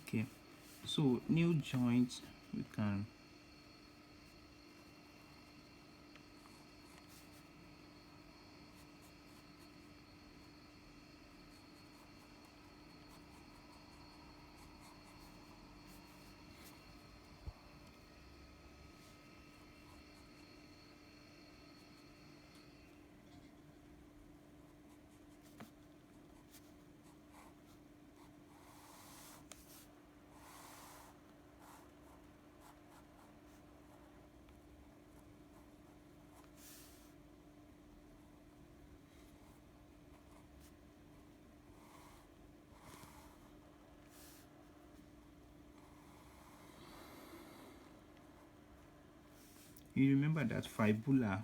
Okay, so new joint, we can you remember that fibula,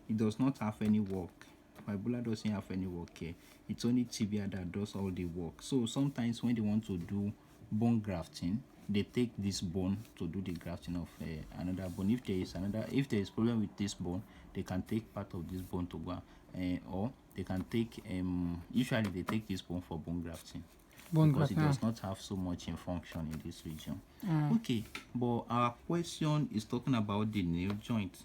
it does not have any work. Fibula doesn't have any work here. It's only tibia that does all the work. So sometimes when they want to do bone grafting, they take this bone to do the grafting of another bone. If there is problem with this bone, they can take part of this bone to go, or they can take usually they take this bone for bone grafting, because it does not have so much in function in this region. Okay, but our question is talking about the nail joint.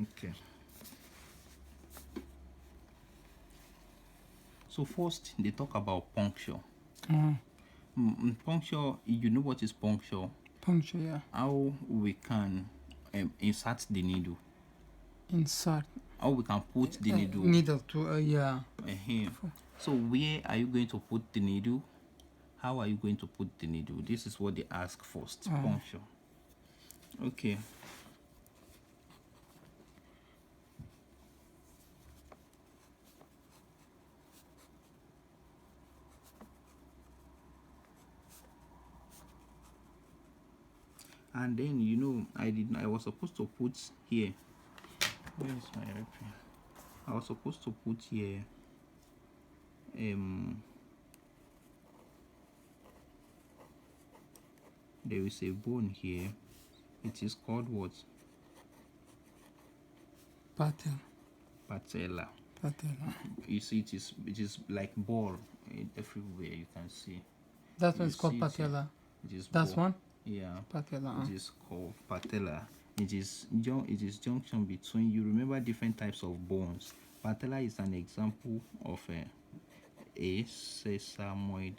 Okay, so first they talk about puncture. Puncture, you know what is puncture? Puncture, yeah. How we can insert the needle. Insert. How we can put the needle. Needle to, yeah. So where are you going to put the needle? How are you going to put the needle? This is what they ask first. Puncture. Okay. And then I was supposed to put here. Where is my reference? I was supposed to put here there is a bone here. It is called what? Patella. You see, it is like ball everywhere. You can see. That one's called patella. It is That's ball. one. Yeah. Patella. It is called patella. It is junction between. You remember different types of bones. Patella is an example of a sesamoid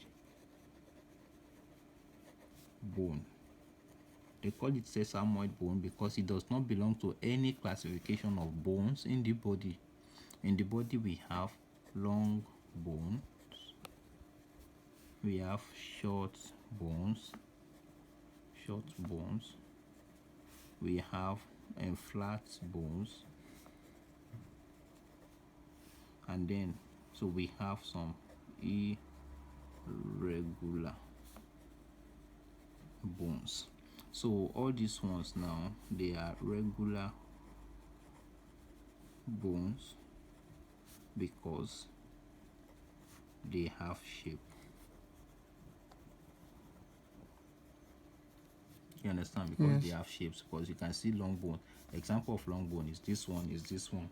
bone. They call it sesamoid bone because it does not belong to any classification of bones in the body. In the body, we have long bones, we have short bones, we have flat bones, and then so we have some irregular bones. So all these ones now, they are regular bones because they have shape. You understand? Because Yes. they have shapes. Because you can see long bone. Example of long bone is this one, is this one.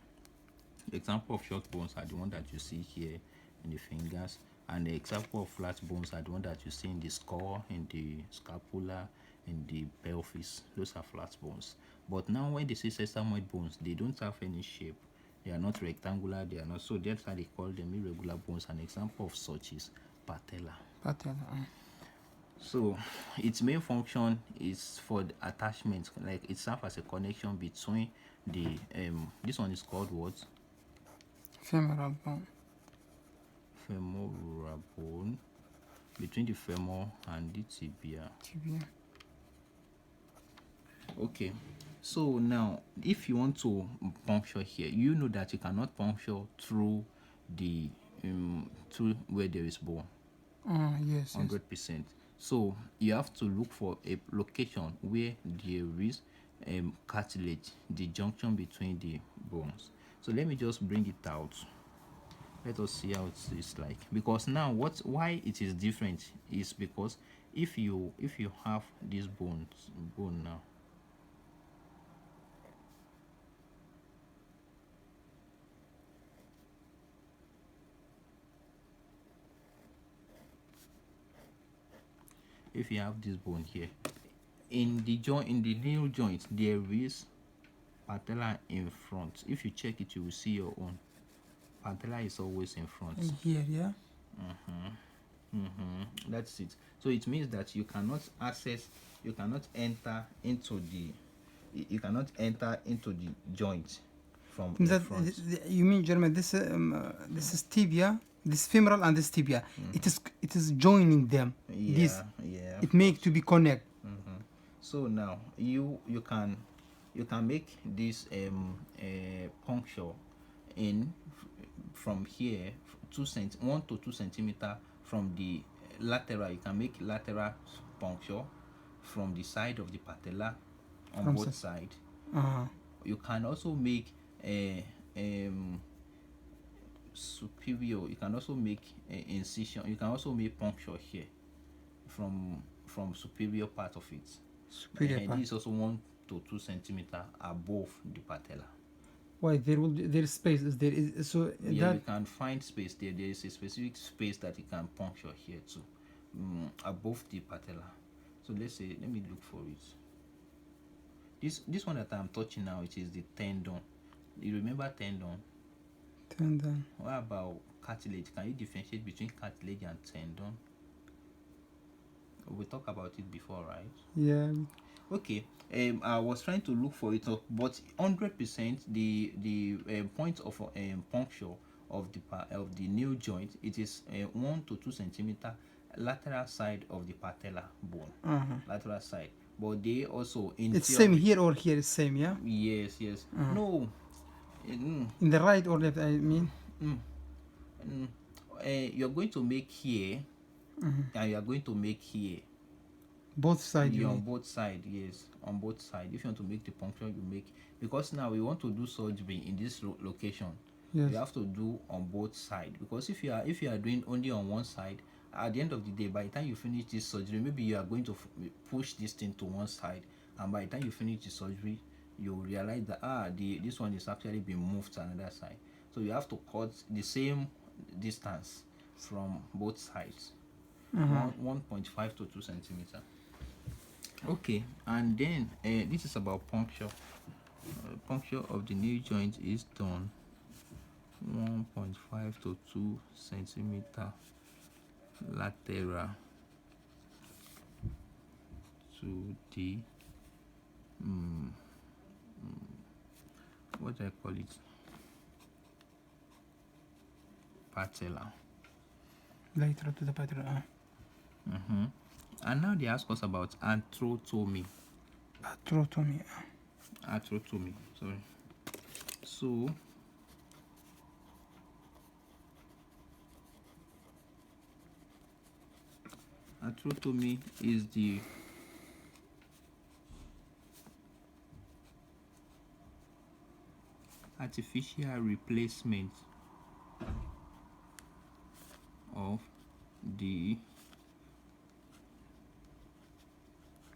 Example of short bones are the one that you see here in the fingers, and the example of flat bones are the one that you see in the skull, in the scapula, in the pelvis. Those are flat bones. But now when they say sesamoid bones, they don't have any shape. They are not rectangular, they are not, so that's why they call them irregular bones. An example of such is patella. So its main function is for the attachment, like it serves as a connection between the this one is called what? Femoral bone. Femoral bone, between the femur and the tibia. Okay, so now if you want to puncture here, you know that you cannot puncture through the through where there is bone. Yes. 100%. So you have to look for a location where there is cartilage, the junction between the bones. So let me just bring it out. Let us see how it is like. Because now why it is different is because if you have this bone now, if you have this bone here, in the joint, in the nail joint, there is patella in front. If you check it, you will see your own patella is always in front. In here, yeah. That's it. So it means that you cannot access, you cannot enter into the, you cannot enter into the joint from in front. You mean, Jeremy, this is tibia, this femoral and this tibia. It is joining them. Yeah, it make to be connect. So now you can make this puncture in from here 1 to 2 centimeter from the lateral. You can make lateral puncture from the side of the patella on both sides. You can also make a superior. You can also make incision. You can also make puncture here from superior part of it. Superior part. This is also 1 to 2 centimeter above the patella. Why there is space? So yeah, you can find space there. There is a specific space that you can puncture here too, above the patella. So let me look for it. This one that I'm touching now, it is the tendon. You remember tendon? Tendon. What about cartilage? Can you differentiate between cartilage and tendon? We talked about it before, right? Yeah. Okay. I was trying to look for it, but 100% the point of puncture of the nail joint, it is 1 to 2 centimeter lateral side of the patella bone. Lateral side, but they also in it's same here or here is same, yeah. Yes. No. In the right or left, I mean. You're going to make here, and you are going to make here. Both sides. Yeah, on both sides, yes, on both sides. If you want to make the puncture, you make, because now we want to do surgery in this location. Yes. You have to do on both sides, because if you are doing only on one side, at the end of the day, by the time you finish this surgery, maybe you are going to push this thing to one side, and by the time you finish the surgery, you realize that this one is actually being moved to another side. So you have to cut the same distance from both sides, 1.5 to 2 centimeter. Okay, and then this is about puncture. Puncture of the nail joint is done 1.5 to 2 centimeter lateral to the what do I call it? Patella. Lateral to the patella. And now they ask us about arthrotomy. Arthrotomy, sorry. So arthrotomy is the artificial replacement of the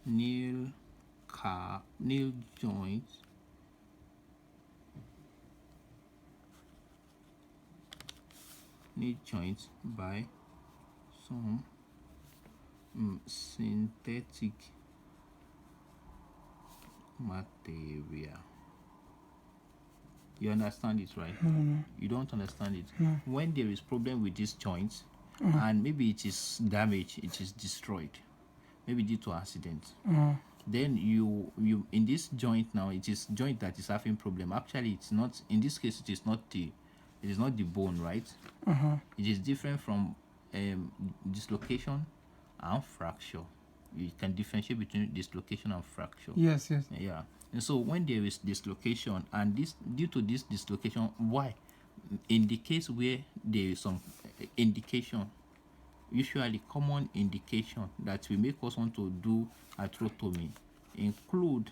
nail joint by some synthetic material. You understand it, right? You don't understand it. When there is problem with this joint, and maybe it is damaged, it is destroyed, maybe due to accident, then you in this joint now, it is joint that is having problem. Actually, it's not, in this case, it is not the bone, right? It is different from dislocation and fracture. You can differentiate between dislocation and fracture. Yes. Yeah. And so when there is dislocation, and due to this dislocation, why? In the case where there is some indication, usually common indication that will make us want to do arthrotomy include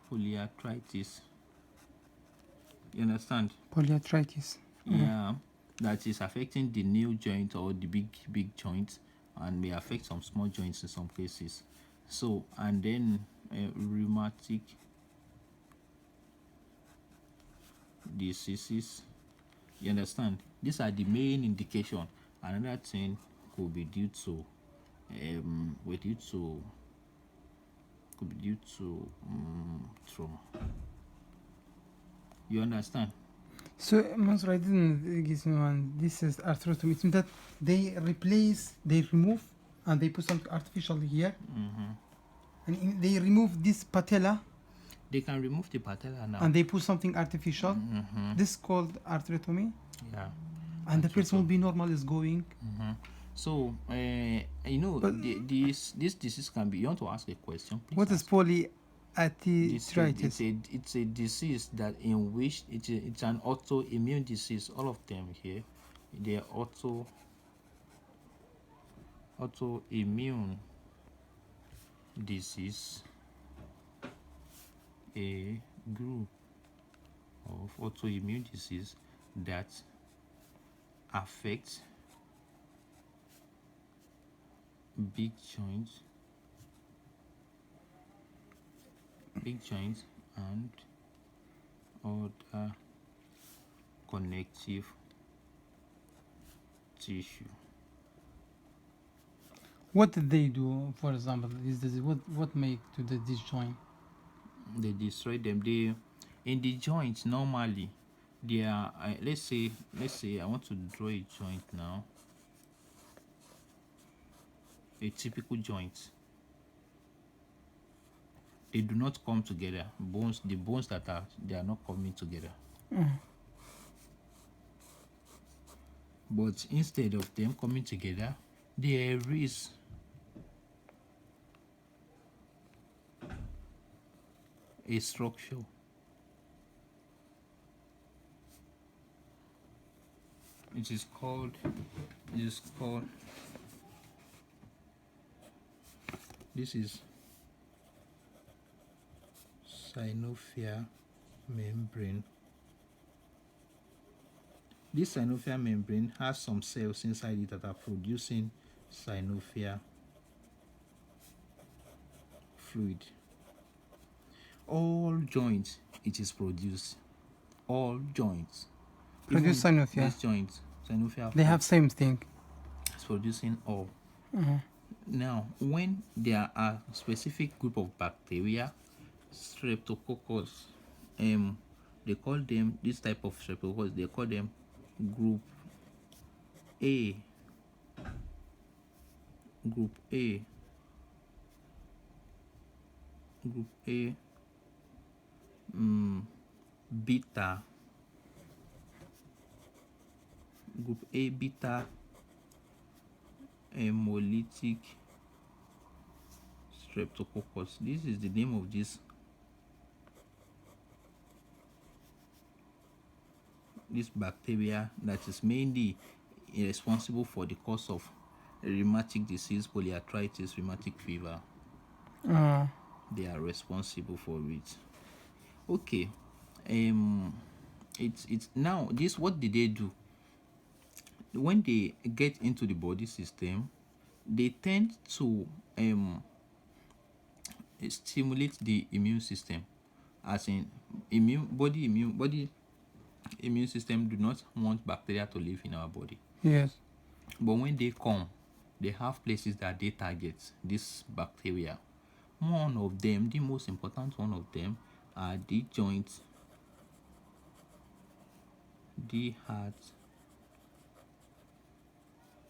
polyarthritis. You understand? Polyarthritis. Yeah, that is affecting the nail joint or the big joints, and may affect some small joints in some cases. So, and then rheumatic diseases. You understand? These are the main indication. Another thing could be due to trauma. You understand? So, Mansour, I didn't give me one. This is arthrotomy. It means that they remove, and they put something artificial here. And they remove this patella. They can remove the patella now. And they put something artificial. This is called arthrotomy. Yeah. And the person will be normal, is going. So, this disease can be. You want to ask a question? Please What is ask. polyarthritis? It's a disease that in which it's an autoimmune disease. All of them here, they are autoimmune disease. A group of autoimmune disease that affects big joints and other connective tissue. What did they do, for example? What make to the disjoint? They destroy them. They in the joints normally they are let's say I want to draw a joint now, a typical joint. They do not come together. The bones that they are not coming together. But instead of them coming together, there is a structure. It is called this is synovial membrane. This synovial membrane has some cells inside it that are producing synovial fluid. All joints, it is produced. All joints Produce synovial. These joints, synovial They have same thing. It's producing all. Now, when there are specific group of bacteria, streptococcus, they call them this type of streptococcus. They call them group A. Group A. Beta. Group A beta hemolytic streptococcus. This is the name of this bacteria that is mainly responsible for the cause of rheumatic disease, polyarthritis, rheumatic fever. They are responsible for it. Okay. It's now this. What did they do? When they get into the body system, they tend to stimulate the immune system, as in body immune system do not want bacteria to live in our body. Yes. But when they come, they have places that they target this bacteria. One of them, the most important one of them, are the joints, the heart,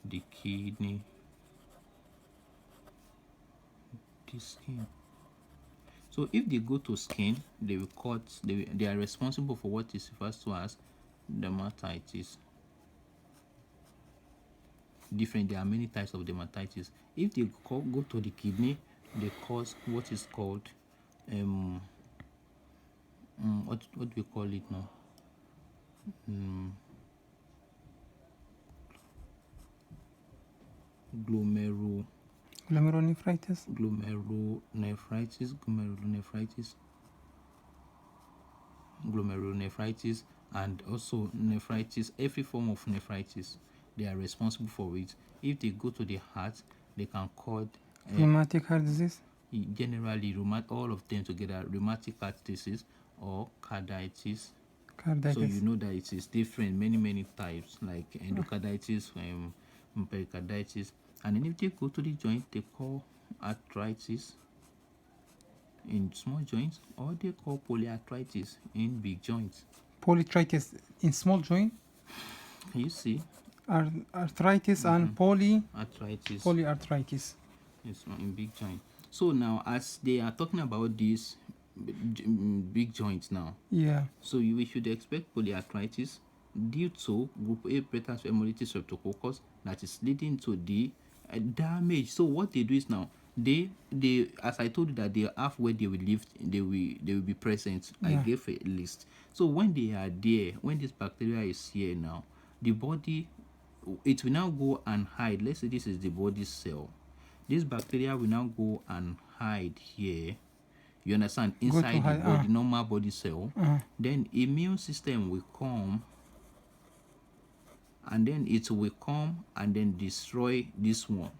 the kidney, the skin. So if they go to skin, they will cut. They are responsible for what is referred to as dermatitis. There are many types of dermatitis. If they go to the kidney, they cause what is called what do we call it now? Glomerulonephritis. Glomerulonephritis, and also nephritis. Every form of nephritis, they are responsible for it. If they go to the heart, they can cause rheumatic heart disease. Generally, all of them together, rheumatic heart disease or carditis. So you know that it is different, many types, like endocarditis, pericarditis. And then if they go to the joint, they call arthritis in small joints, or they call polyarthritis in big joints. Polyarthritis in small joint. Can you see? Arthritis and polyarthritis. Polyarthritis. Yes, in big joint. So now, as they are talking about these big joints now, yeah. So we should expect polyarthritis due to group A beta hemolytic streptococcus that is leading to the damage. So what they do is now they as I told you that they have where they will live, they will be present. I gave a list. So when they are there, when this bacteria is here now, the body, it will now go and hide. Let's say this is the body cell. This bacteria will now go and hide here. You understand? Inside the body, normal body cell. Then immune system will come, and then it will come and then destroy this one.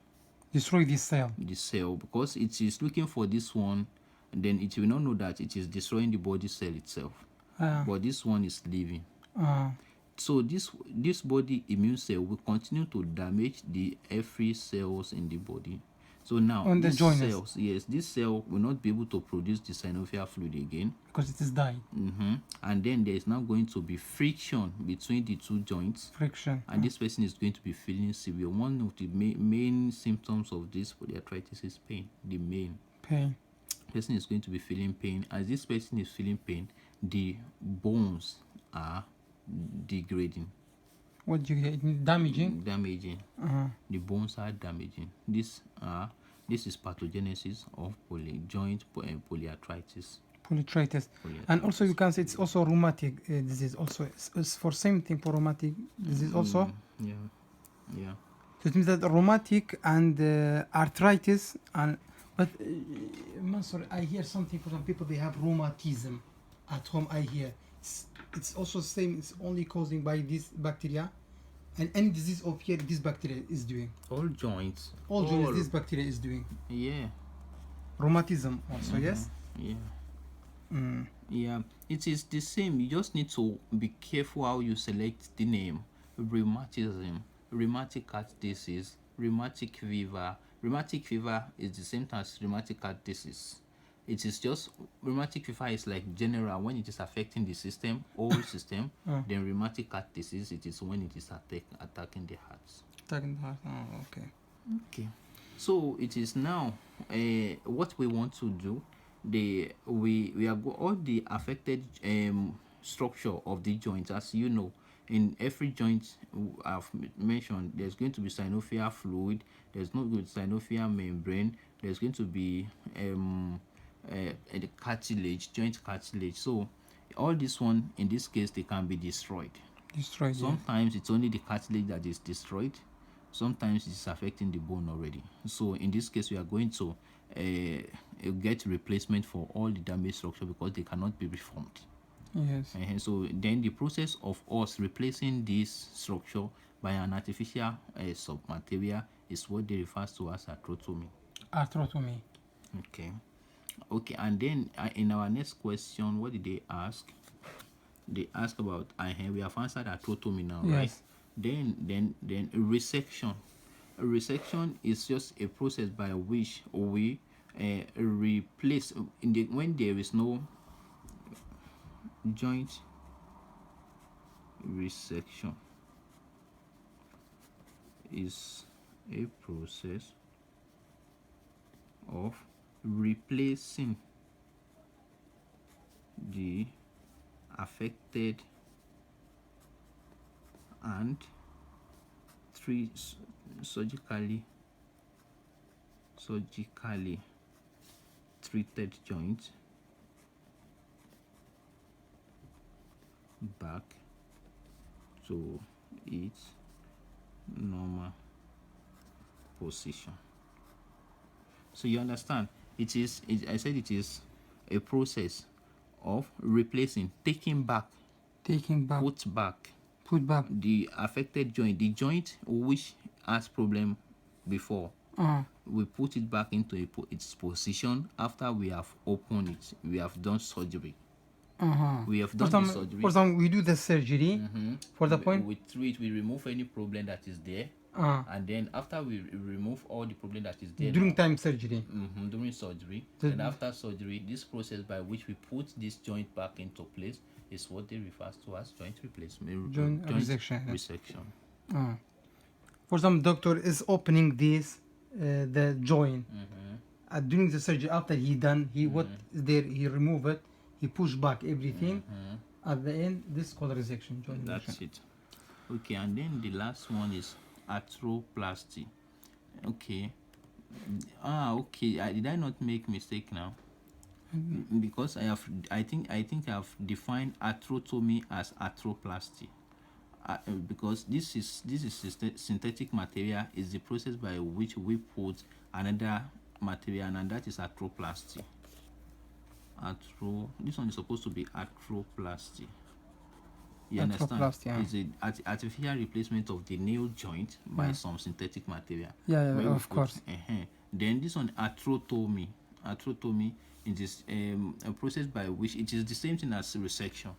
Destroy this cell. The cell, because it is looking for this one, and then it will not know that it is destroying the body cell itself. But this one is living. So this body immune cell will continue to damage the every cells in the body. So now on the joints, cells, yes, this cell will not be able to produce the synovial fluid again because it is died. And then there is now going to be friction between the two joints. And this person is going to be feeling severe. One of the main symptoms of this polyarthritis is pain. The main pain. Person is going to be feeling pain. As this person is feeling pain, the bones are degrading. What do you get? Damaging. The bones are damaging. This is pathogenesis of joint polyarthritis. And also you can say it's also rheumatic disease. Also, it's for same thing for rheumatic disease also. Yeah. So it means that rheumatic and arthritis and but Mansour, I hear something for some people they have rheumatism at home. I hear it's also same. It's only causing by this bacteria. And any disease of here, this bacteria is doing. All joints, this bacteria is doing. Yeah. Rheumatism also, yes? Yeah. Yeah. It is the same. You just need to be careful how you select the name. Rheumatism, rheumatic heart disease, rheumatic fever. Rheumatic fever is the same as rheumatic heart disease. It is just rheumatic fever is like general when it is affecting the system, whole system. Then rheumatic heart disease, it is when it is attacking the heart. Attacking the heart. Oh, okay. Okay. So it is now what we want to do. We are all the affected structure of the joint, as you know. In every joint I've mentioned, there's going to be synovial fluid. There's no good synovial membrane. There's going to be the cartilage, joint cartilage. So all this one, in this case, they can be destroyed. Sometimes it's only the cartilage that is destroyed. Sometimes it's affecting the bone already. So in this case, we are going to get replacement for all the damaged structure because they cannot be reformed. Yes. So then the process of us replacing this structure by an artificial submaterial is what they refer to as arthrotomy. Okay, and then in our next question, what did they ask? They asked about we have answered arthrotomy now, yes. Right? Then resection. Resection is just a process by which we replace when there is no joint. Resection is a process of replacing the affected and surgically treated joint back to its normal position. So you understand, I said it is a process of replacing, taking back, put back the affected joint, the joint which has problem before. We put it back into its position after we have opened it. We have done surgery. We have For done some, the surgery. for some, we do the surgery. For the point. We treat, we remove any problem that is there, and then after we remove all the problem that is there During now, time surgery. during surgery, The- and after surgery, this process by which we put this joint back into place is what they refer to as joint replacement, Joint resection. resection. For some, doctor is opening this the joint. During the surgery, after he done, he what is there, he remove it, he push back everything. At the end, this is called resection. Joint That's resection. it. Okay, and then the last one is arthroplasty. Okay. Okay. Did I not make mistake now? Because I think I have defined arthrotomy as arthroplasty. Because this is synthetic material is the process by which we put another material, and that is arthroplasty. This one is supposed to be arthroplasty. You understand? It's an artificial replacement of the nail joint by some synthetic material. Yeah, of course. Then this one, arthrotomy. Arthrotomy is a process by which it is the same thing as resection.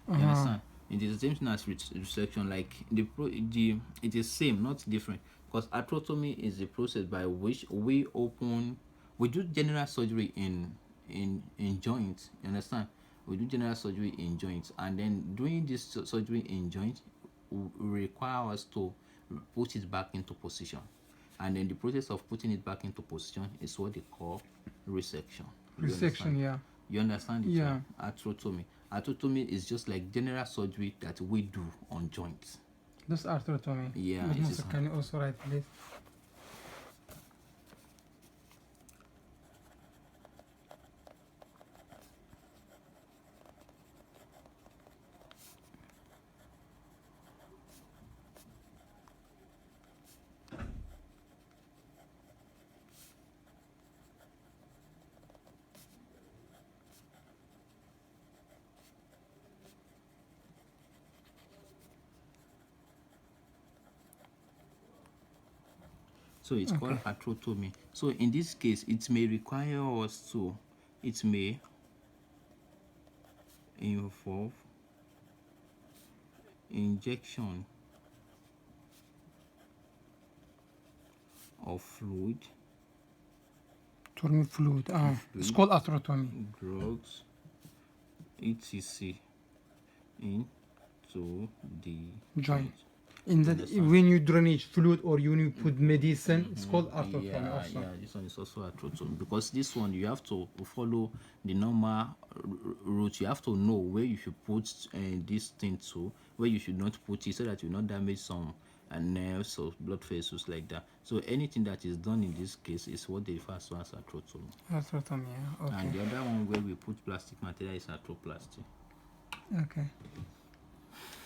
You understand? It is the same thing as resection. Like it is same, not different. Because arthrotomy is the process by which we do general surgery in joints. You understand? We do general surgery in joints, and then doing this surgery in joints will require us to put it back into position, and then the process of putting it back into position is what they call resection. Resection, yeah. You understand it? Yeah. Arthrotomy. Arthrotomy is just like general surgery that we do on joints. That's arthrotomy. Yeah, But it Musa, is. can you also write this? So it's called arthrotomy. So in this case, it may require us to, it may involve injection of fluid, Tormi fluid. It's called arthrotomy. drugs, etc. into the Joint. In that, when you drainage fluid or when you put medicine, it's called arthrotomy also. Yeah, this one is also arthrotomy, because this one you have to follow the normal route. You have to know where you should put this thing to, where you should not put it, so that you not damage some nerves or blood vessels like that. So anything that is done in this case is what they refer to as arthrotomy. Arthrotomy, yeah. Okay. And the other one where we put plastic material is arthroplasty. Okay.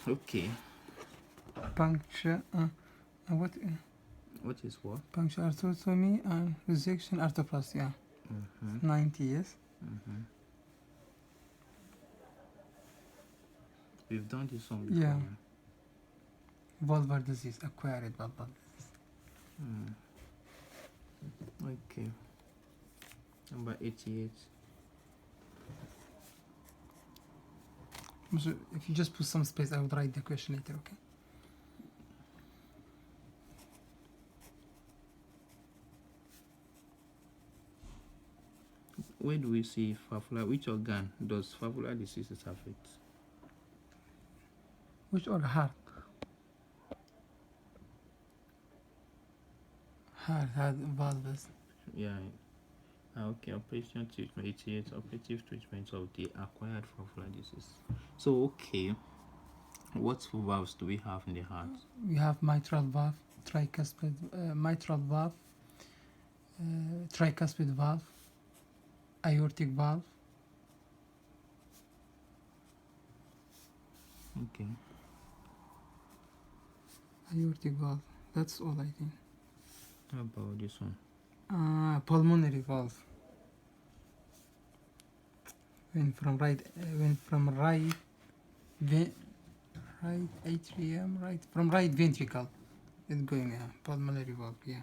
Okay. Puncture. What? What is what? Puncture, arthrotomy, and resection, arthroplasty. Yeah. 90 years. We've done this one before. Yeah. Vulvar disease, acquired vulvar disease. Okay. Number 88. So if you just put some space, I would write the question later, okay? Where do we see fibula? Which organ does fibula diseases affect? Which or heart? Heart valves. Yeah. Okay, operation treatment 88, operative treatment of the acquired fibula disease. So okay, what valves do we have in the heart? We have mitral valve, tricuspid, mitral valve, tricuspid valve, aortic valve. Okay. Aortic valve. That's all I think. How about this one? Pulmonary valve. When from right atrium, from right ventricle, it's going pulmonary valve. Yeah.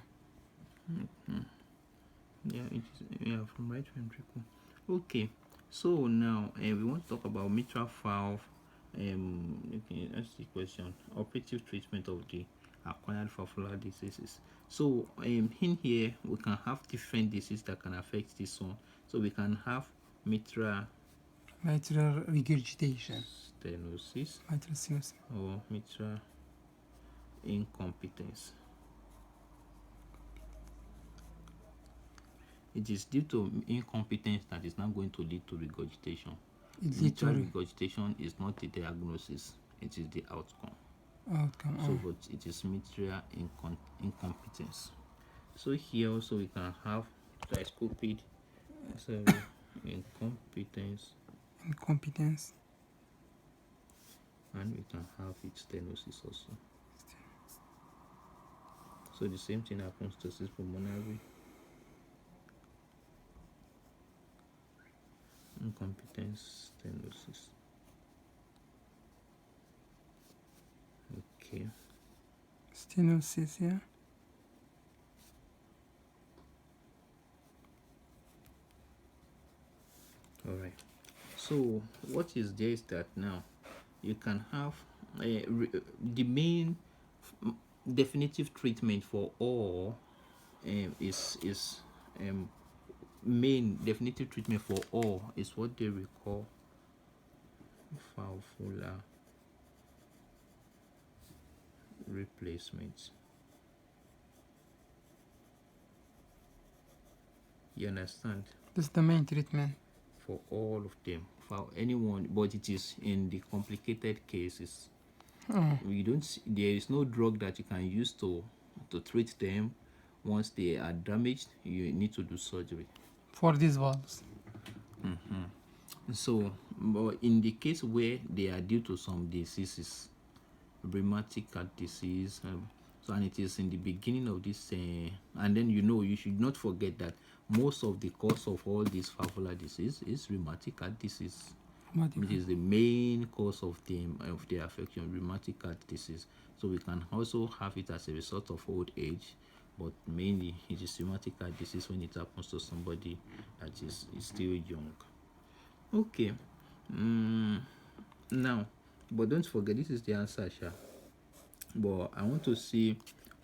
Yeah, it is. Yeah, from right ventricle. Okay. So now we want to talk about mitral valve. Okay, that's the question. Operative treatment of the acquired valvular diseases. So in here we can have different diseases that can affect this one. So we can have mitral regurgitation, stenosis mitral stenosis, or mitral incompetence. It is due to incompetence that is not going to lead to regurgitation. Mitral regurgitation is not the diagnosis, it is the outcome. So but it is mitral incompetence. So here also we can have tricuspid incompetence, and we can have it stenosis also. So the same thing happens to cyst pulmonary incompetence, stenosis. Okay. Stenosis, yeah. All right. So what is there is that now you can have the main definitive treatment for all is main definitive treatment for all is what they recall valvular replacement. You understand? This is the main treatment for all of them, for anyone, but it is in the complicated cases. You don't. There is no drug that you can use to treat them. Once they are damaged, you need to do surgery for these valves. So, but in the case where they are due to some diseases, rheumatic heart disease, so and it is in the beginning of this, and then you should not forget that most of the cause of all this valvular disease is rheumatic heart disease, which is the main cause of the affection, rheumatic heart disease. So we can also have it as a result of old age, but mainly it is rheumatic heart disease when it happens to somebody that is still young. Okay. Now, but don't forget, this is the answer, Sha. But I want to see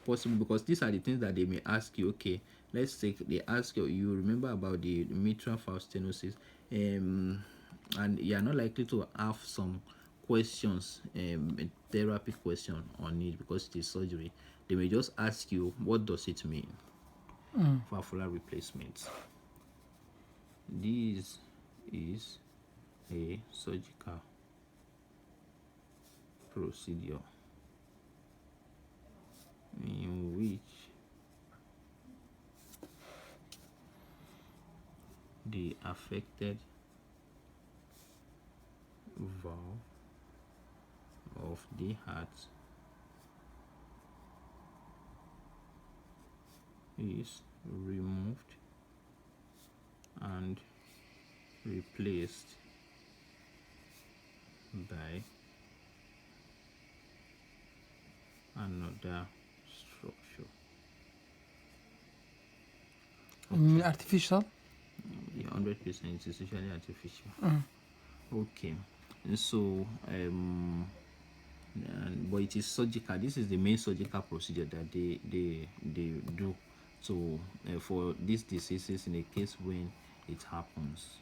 possible, because these are the things that they may ask you. Okay, let's take, they ask you, you remember about the mitral valve stenosis, and you are not likely to have some questions, a therapy question on it because it is surgery. They may just ask you, what does it mean? Valvular replacement. This is a surgical procedure in which the affected valve of the heart is removed and replaced by another structure. Artificial? 100% it is usually artificial. Okay, so but it is surgical. This is the main surgical procedure that they do. So for these diseases, in a case when it happens,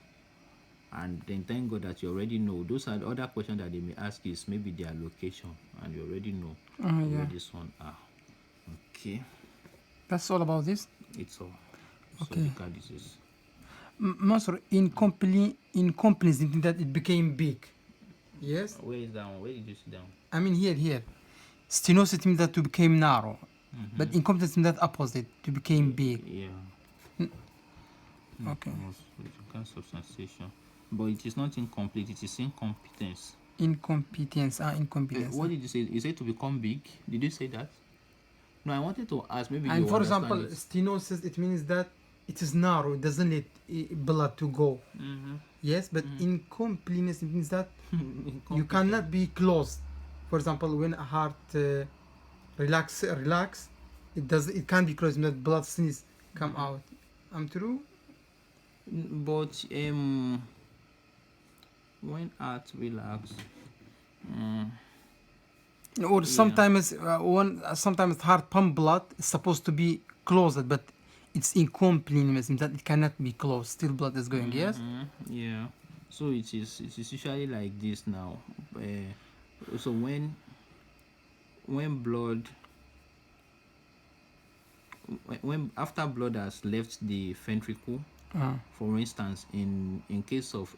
and then thank God that you already know. Those are the other questions that they may ask is maybe their location, and you already know where this one are. Okay, that's all about this. it's all Okay. surgical disease. Master, incompetence that it became big. Yes. Where is that one? Where did you sit down? I mean here. Stenosis means that to became narrow, but incompetence means that opposite to became big. Yeah. Okay. Substantiation, but it is not incomplete. It is incompetence. Incompetence. What did you say? You said to become big. Did you say that? No, I wanted to ask. Maybe. And for example, stenosis, it means that it is narrow. It doesn't let blood to go. Yes, but incompleteness means that you cannot be closed. For example, when a heart relax, it can't be closed. That blood sneeze come out. I'm true. But when heart relax, Or sometimes sometimes heart pump blood is supposed to be closed, but it's incomplete, means that it cannot be closed. Still blood is going. Yes. yeah. So it is usually like this now. So when blood, when after blood has left the ventricle, for instance, in case of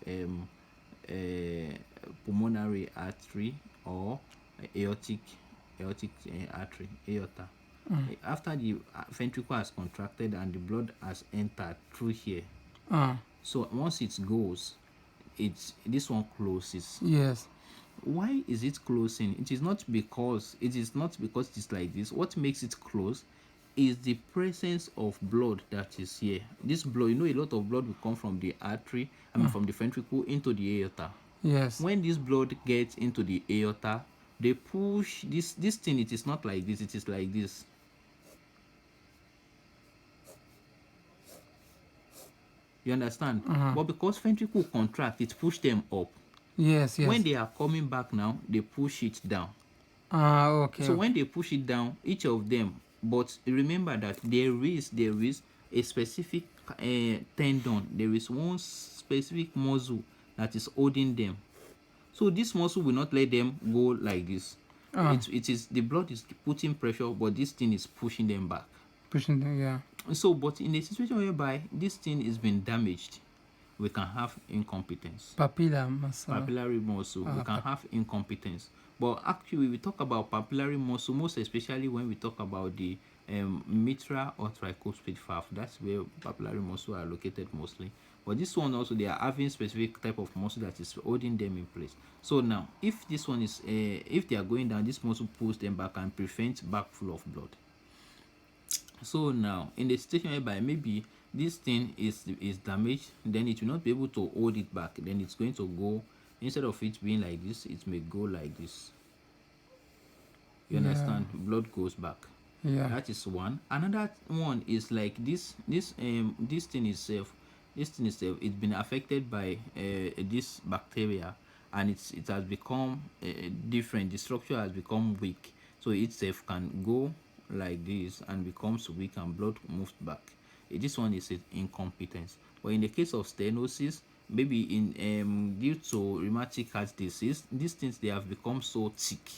pulmonary artery or aortic artery, aorta, after the ventricle has contracted and the blood has entered through here, so once it goes, this one closes. Yes. Why is it closing? It is not because it's like this. What makes it close is the presence of blood that is here. This blood, a lot of blood will come from the artery, from the ventricle into the aorta. Yes. When this blood gets into the aorta, they push this thing. It is not like this, it is like this. You understand? But because ventricle contract, it push them up. Yes. When they are coming back now, they push it down. Okay. So when they push it down, each of them, but remember that there is a specific tendon. There is one specific muscle that is holding them. So this muscle will not let them go like this. It is the blood is putting pressure, but this thing is pushing them back. Pushing them, yeah. So, but in a situation whereby this thing is being damaged, we can have incompetence. Papillary muscle. We can have incompetence. But actually, we talk about papillary muscle, most especially when we talk about the mitral or tricuspid valve. That's where papillary muscle are located mostly. But this one also, they are having specific type of muscle that is holding them in place. So now, if this one is, if they are going down, this muscle pulls them back and prevents backflow of blood. So now, in the situation whereby maybe this thing is damaged, then it will not be able to hold it back. Then it's going to go, instead of it being like this, it may go like this. You understand? Blood goes back. Yeah. That is one. Another one is like this thing itself. This thing itself, it's been affected by this bacteria, and it has become different. The structure has become weak, so itself can go like this and becomes weak and blood moves back. This one is incompetence. But in the case of stenosis, maybe in due to rheumatic heart disease, these things, they have become so thick.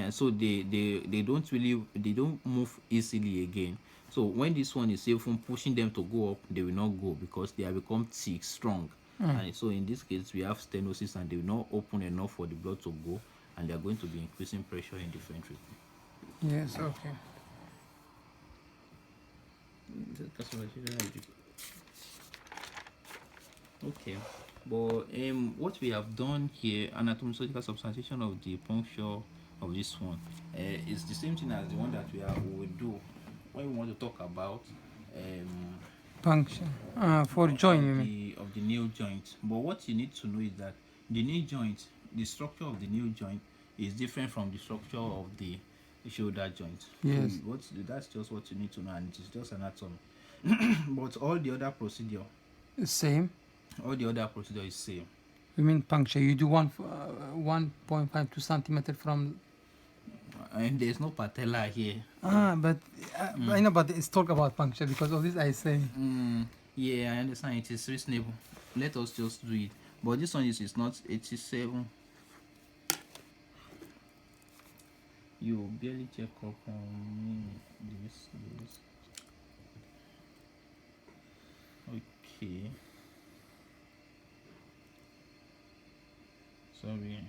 So they don't move easily again. So when this one is even pushing them to go up, they will not go because they have become thick, strong. And so in this case, we have stenosis, and they will not open enough for the blood to go, and they are going to be increasing pressure in the ventricle. Yes. Okay. Okay, but what we have done here, anatomical substantiation of the puncture of this one, is the same thing as the one that we will do when we want to talk about puncture for joint, you mean? Of the nail joint. But what you need to know is that the nail joint, the structure of the nail joint is different from the structure of the shoulder joint. Yes. So that's just what you need to know, and it is just anatomy. But all the other procedure, Same. all the other procedure is same. You mean puncture? You do 1.5 to centimeter from. And there's no patella here. But I know, but it's talk about puncture because of this. I say. Yeah, I understand. It is reasonable. Let us just do it. But this one is not 87. You barely check up on this. Okay. Sorry.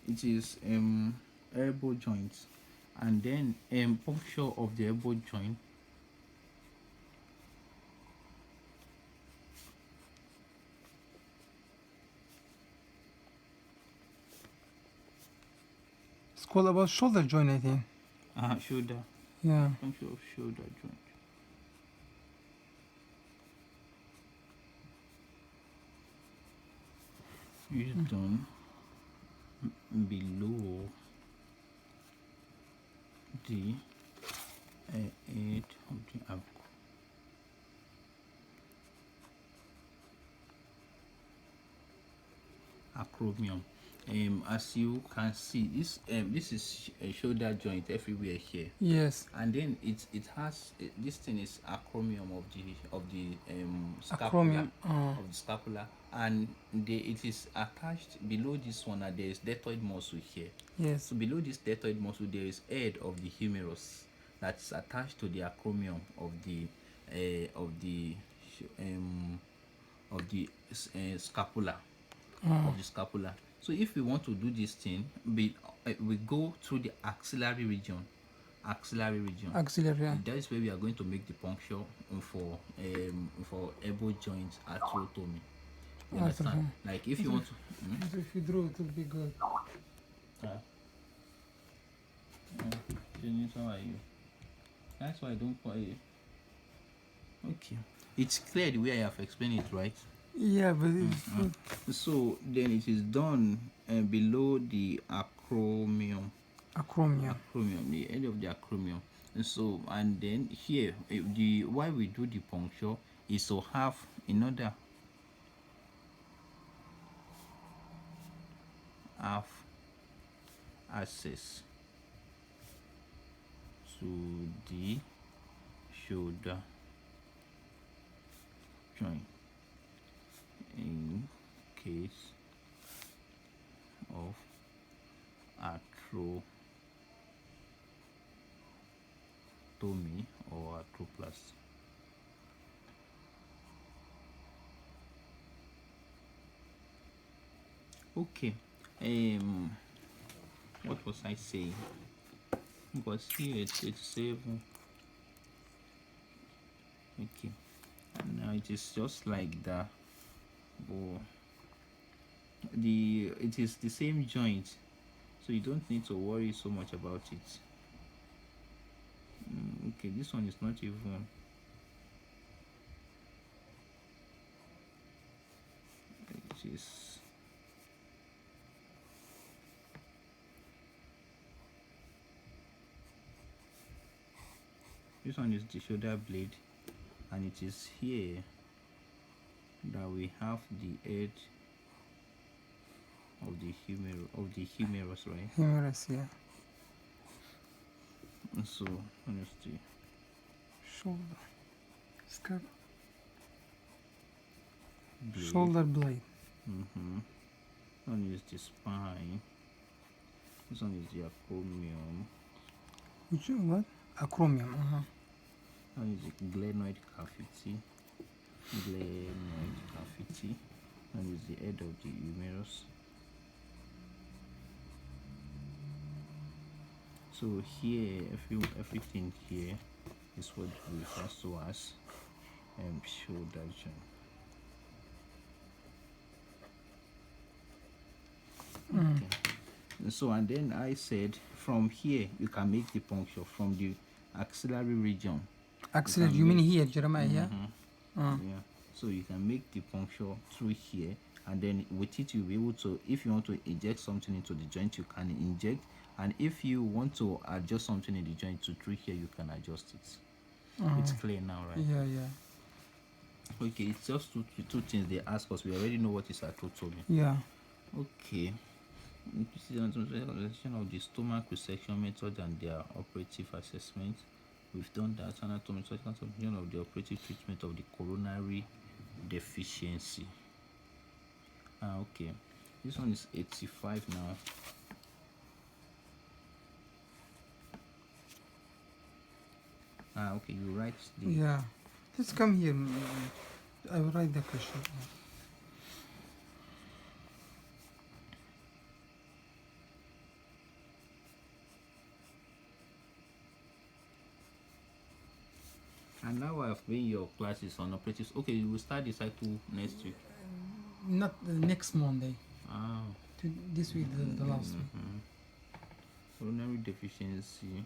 It is elbow joint, and then puncture of the elbow joint. It's called about shoulder joint, I think. Shoulder. Yeah. Puncture of shoulder joint. is done below the edge of the acromion. As you can see, this is a shoulder joint everywhere here, Yes. and then it has this thing is acromion of the scapula, Acromion. of the scapula, and it is attached below this one, and there is deltoid muscle here. Yes. So below this deltoid muscle there is head of the humerus that's attached to the acromion of the scapula, of the scapula. So if we want to do this thing, we go through the axillary region. Auxiliary. That is where we are going to make the puncture for elbow joint arthrotomy. You understand? Like if you want to. If you draw, it will be good. How are you? That's why I don't call you. Okay. It's clear the way I have explained it, right? Yeah, but it's So then it is done below the acromion. acromion. Acromion, the end of the acromion. And so, and then here, why we do the puncture is to have another access to the shoulder joint in case of arthrotomy or arthroplasty. Okay. What was I saying? Because here it's 7. Okay. And now it is just like that. But it is the same joint, so you don't need to worry so much about it. Okay, this one is not even. It is. This one is the shoulder blade, and it is here that we have the edge of the humerus, right? Humerus, yeah. So honestly, Shoulder. Scap. blade. Shoulder blade. One is the spine. This one is the acromion. Which what? Acromion. One is the glenoid cavity. One is the head of the humerus. So here, everything here is what we refer to as shoulder joint. Okay. So, and then I said from here you can make the puncture from the axillary region. Axillary, you mean here, Jeremiah? Yeah. Yeah. So you can make the puncture through here, and then with it you'll be able to, if you want to inject something into the joint, you can inject, and if you want to adjust something in the joint to through here, you can adjust it. It's clear now, right? Yeah. Okay, it's just two things they ask us. We already know what is arthrotomy. Yeah. Okay. This is an explanation of the stomach resection method and their operative assessment. We've done that. Anatomy, of the operative treatment of the coronary deficiency. Okay. This one is 85 now. Okay, you write the. Yeah. Let's come here. I will write the question. And now I've been your classes on operatives. Okay, you will start the cycle next week. Not next Monday. Ah. This week, the last week. Coronary deficiency.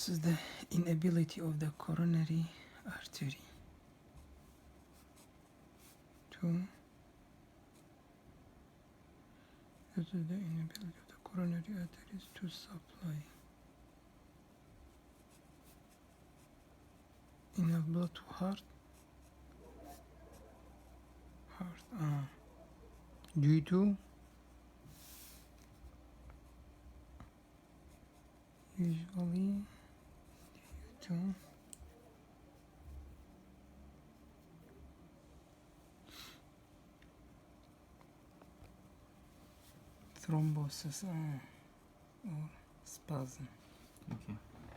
This is the inability of the coronary artery to. This is the inability of the coronary arteries to supply enough blood to heart. Due to usually due to thrombosis or spasm. Okay.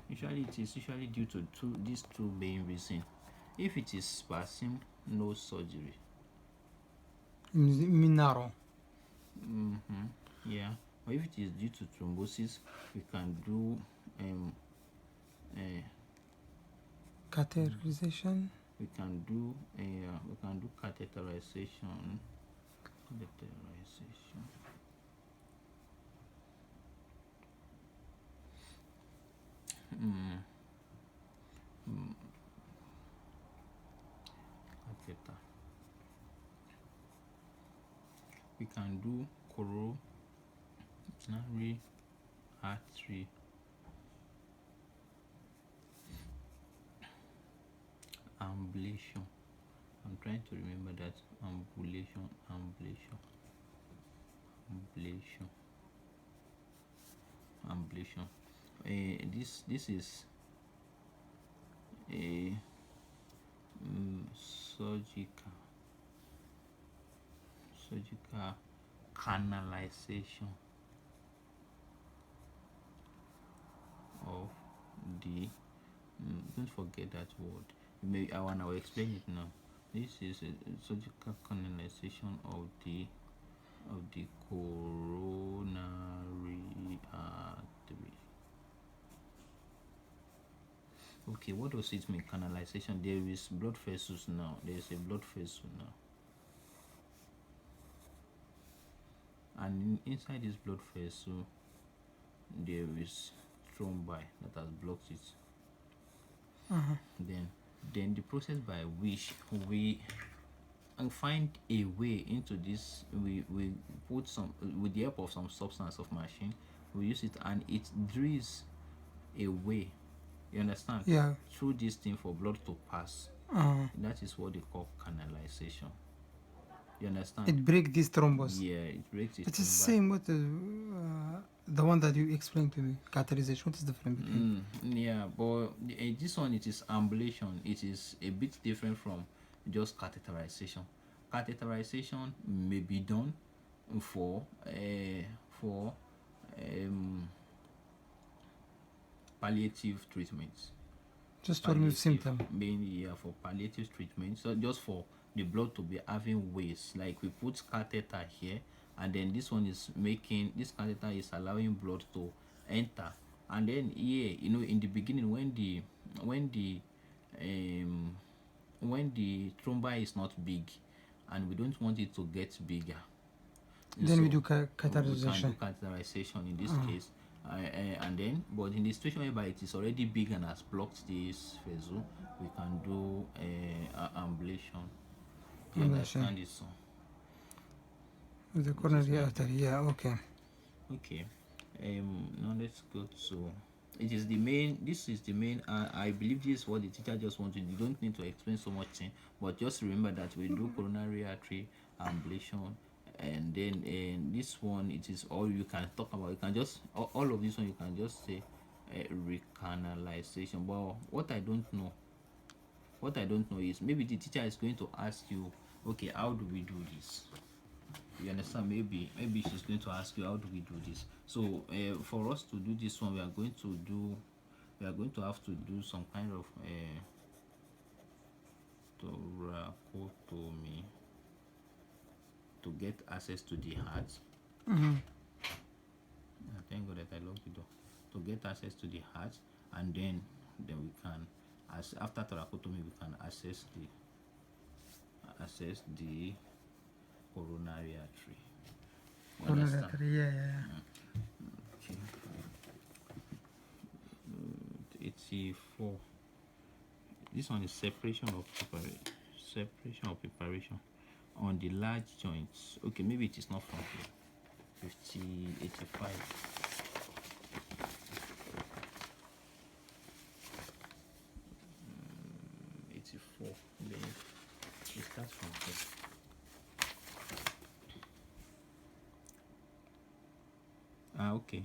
Usually it is usually due to these two main reasons. If it is spasm, no surgery. Minaro. Yeah. But if it is due to thrombosis, we can do Catheterization. we can do catheterization. Catheter. We can do coronary artery ablation. I'm trying to remember that. Ablation. This is a surgical canalization of the don't forget that word. I will explain it now. This is a surgical canalization of the coronary artery. Okay, what does it mean, canalization? There is blood vessels now. There is a blood vessel now, and inside this blood vessel there is thrombi that has blocked it. Then the process by which we find a way into this, we put some, with the help of some substance of machine, we use it and it drills a way, you understand, Yeah. through this thing for blood to pass. That is what they call canalization, you understand. It breaks this thrombus. Yeah, it breaks it. It's the same with the one that you explained to me, catheterization. What is the difference between? Yeah, but this one, it is ablation. It is a bit different from just catheterization. Catheterization may be done for palliative treatments. Just to remove symptom. Mainly, yeah, for palliative treatment. So just for the blood to be having ways, like we put catheter here, and then this one is making, this catheter is allowing blood to enter, and then here, you know, in the beginning, when the thrombi is not big and we don't want it to get bigger, then we do we can catheterization. do catheterization in this case. And then, but in the situation whereby it is already big and has blocked this vessel, we can do ablation. You understand this? With the coronary artery, yeah, okay. Okay. Now let's go to. It is the main. This is the main. I believe this is what the teacher just wanted. You don't need to explain so much thing, but just remember that we do coronary artery ablation. And then this one, it is all you can talk about. You can just all of this one you can just say recanalization. But what I don't know is, maybe the teacher is going to ask you, okay, how do we do this? You understand? Maybe she's going to ask you, how do we do this? So for us to do this one, we are going to have to do some kind of thoracotomy to get access to the heart. Thank God that I locked the door. To get access to the heart, and then we can, after thoracotomy, we can access the coronary artery. Coronary artery, yeah. Okay. It's 84. This one is separation of preparation on the large joints. Okay, maybe it is not from here. 85. 84. Then it starts from here. Okay.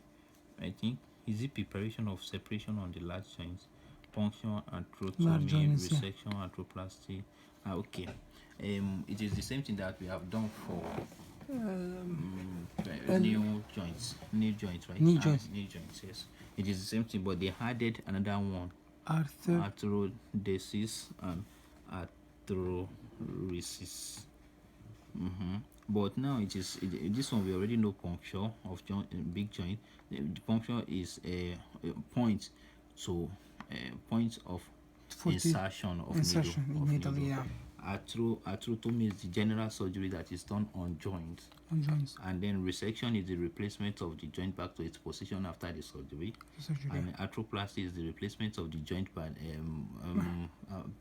I think is it preparation of separation on the large joints, puncture, arthrotomy, resection, arthroplasty. Okay. It is the same thing that we have done for new joints, right? Knee joints. Knee joints, yes. It is the same thing, but they added another one: arthrodesis and arthroresis. But now this one we already know puncture of big joint. The puncture is a point to point of insertion of needle. Yeah. Arthrotomy is the general surgery that is done on joints. And then resection is the replacement of the joint back to its position after the surgery. And arthroplasty is the replacement of the joint by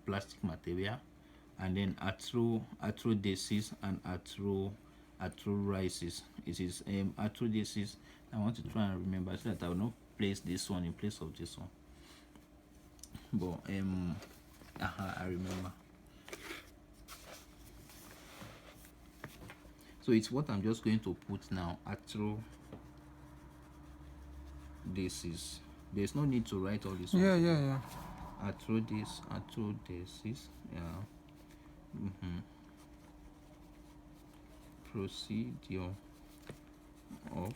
plastic material. And then arthrodesis and arthroresis. It is arthrodesis. I want to try and remember so that I will not place this one in place of this one. But I remember. So it's what I'm just going to put now. Arthrodesis. There's no need to write all this. Yeah. Arthrodesis. Yeah. Procedure of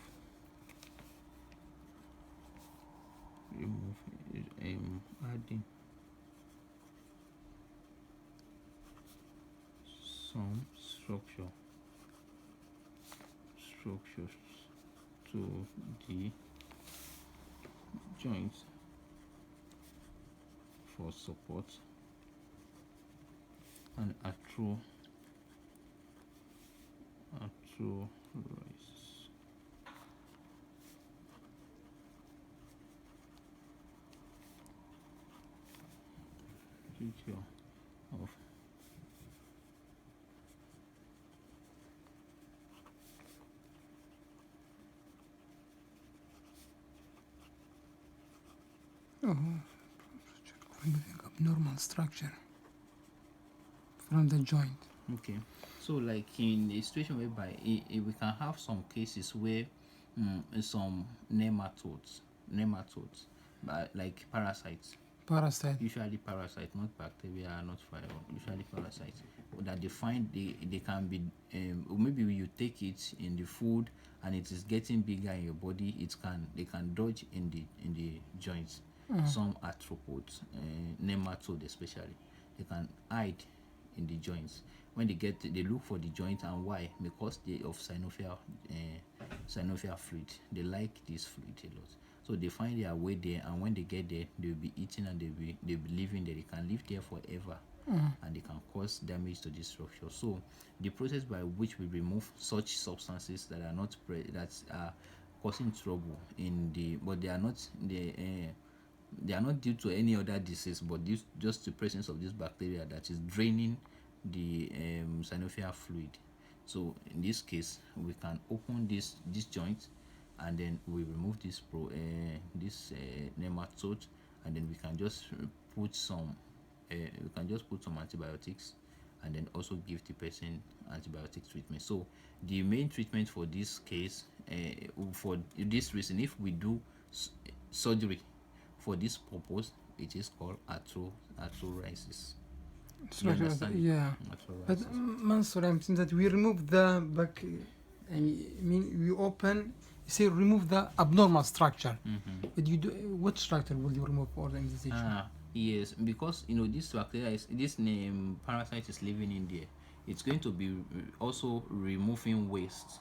adding some structures to the joints for support and arthroresis. Procedure of removing abnormal structure from the joint. Okay, so like in a situation whereby we can have some cases where some nematodes, like parasites, usually parasite, not bacteria, not viral, usually parasites, that they find they can be maybe you take it in the food and it is getting bigger in your body. They can dodge in the joints. Some arthropods, nematode especially, they can hide in the joints. When they look for the joint, and why? Because they of synovial fluid. They like this fluid a lot, so they find their way there, and when they get there, they'll be eating and they'll be living there. They can live there forever, and they can cause damage to this structure. So the process by which we remove such substances that are not causing trouble but they are not due to any other disease, but just the presence of this bacteria that is draining the synovial fluid. So in this case, we can open this joint, and then we remove this nematode, and then we can just put some antibiotics, and then also give the person antibiotic treatment. So the main treatment for this case, for this reason, if we do surgery for this purpose, it is called arthroresis. Yeah. But Mansour, I'm saying that we remove the back. I mean, we open. Say remove the abnormal structure. But you do what structure will you remove for the injection? Yes, because this bacteria parasite is living in there. It's going to be also removing waste.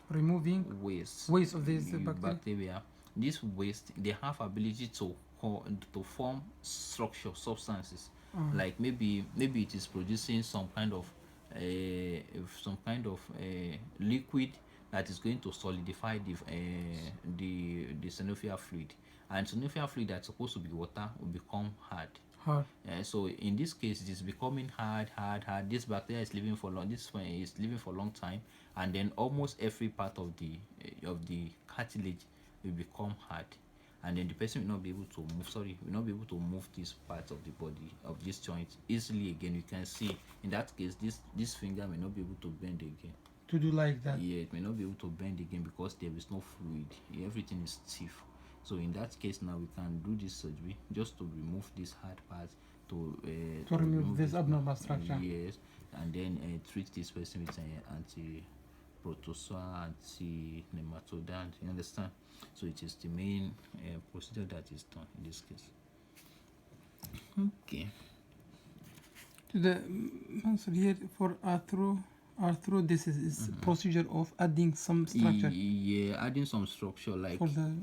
Waste of this bacteria. This waste, they have ability to form substances. Like maybe it is producing some kind of liquid that is going to solidify the synovial fluid, and synovial fluid that's supposed to be water will become hard. Hard. So in this case, it is becoming hard. This bacteria is living for long. This one is living for a long time, and then almost every part of the cartilage will become hard, and then the person will not be able to move. Will not be able to move this part of the body of this joint easily again. You can see in that case, this finger may not be able to bend again. To do like that. Yeah, it may not be able to bend again because there is no fluid. Everything is stiff. So in that case, now we can do this surgery just to remove this hard part, to remove this abnormal structure. Yes, and then treat this person with anti-protozoa, anti-nematodant. You understand? So it is the main procedure that is done in this case. Okay. To the answer here for arthro, this is procedure of adding some structure. Yeah, adding some structure, like For the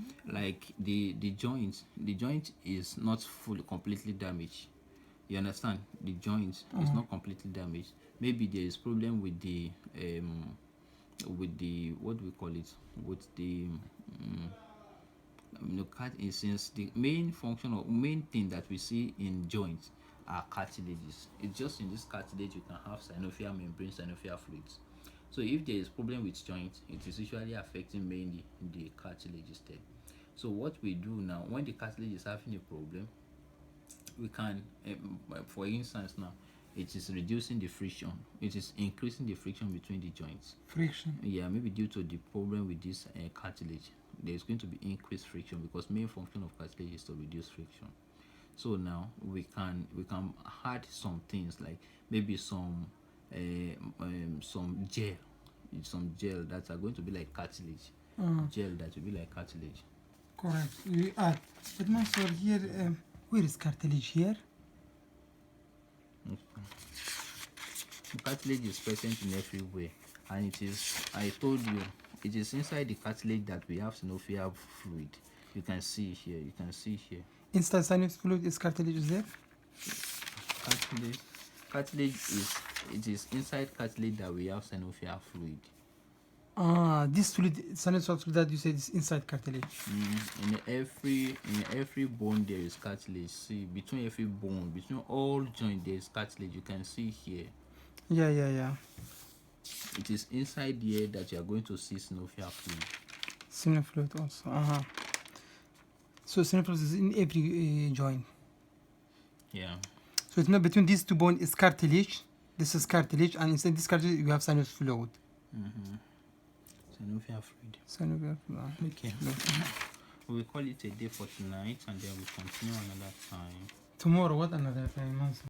the joint is not fully completely damaged. You understand? The joint is not completely damaged. Maybe there is problem with the what do we call it, with the since the main function or main thing that we see in joints are cartilages. It's just in this cartilage you can have synovial membrane, synovial fluids. So if there is problem with joint, it is usually affecting mainly the cartilage instead. So what we do now, when the cartilage is having a problem, we can, for instance, now it is reducing the friction. It is increasing the friction between the joints. friction. Yeah, maybe due to the problem with this cartilage, there is going to be increased friction, because main function of cartilage is to reduce friction. So now we can add some things, like maybe some gel that are going to be like cartilage. Gel that will be like cartilage. Correct. We add. But Mansour, here, where is cartilage here? The cartilage is present in everywhere, and it is, I told you, it is inside the cartilage that we have synovial fluid. You can see here. Inside sinus fluid is cartilage is there? Cartilage is inside cartilage that we have synovial fluid. This fluid, sinus fluid that you said is inside cartilage. In every bone there is cartilage. See, between every bone, between all joints there is cartilage. You can see here. Yeah. It is inside here that you are going to see synovial fluid. Synovial fluid also. So synovial fluid is in every joint. Yeah. So it's not between these two bones is cartilage. This is cartilage, and inside this cartilage you have sinus fluid. Synovial fluid. Synovial fluid. Okay. We will call it a day for tonight, and then we'll continue another time. Tomorrow, what another time?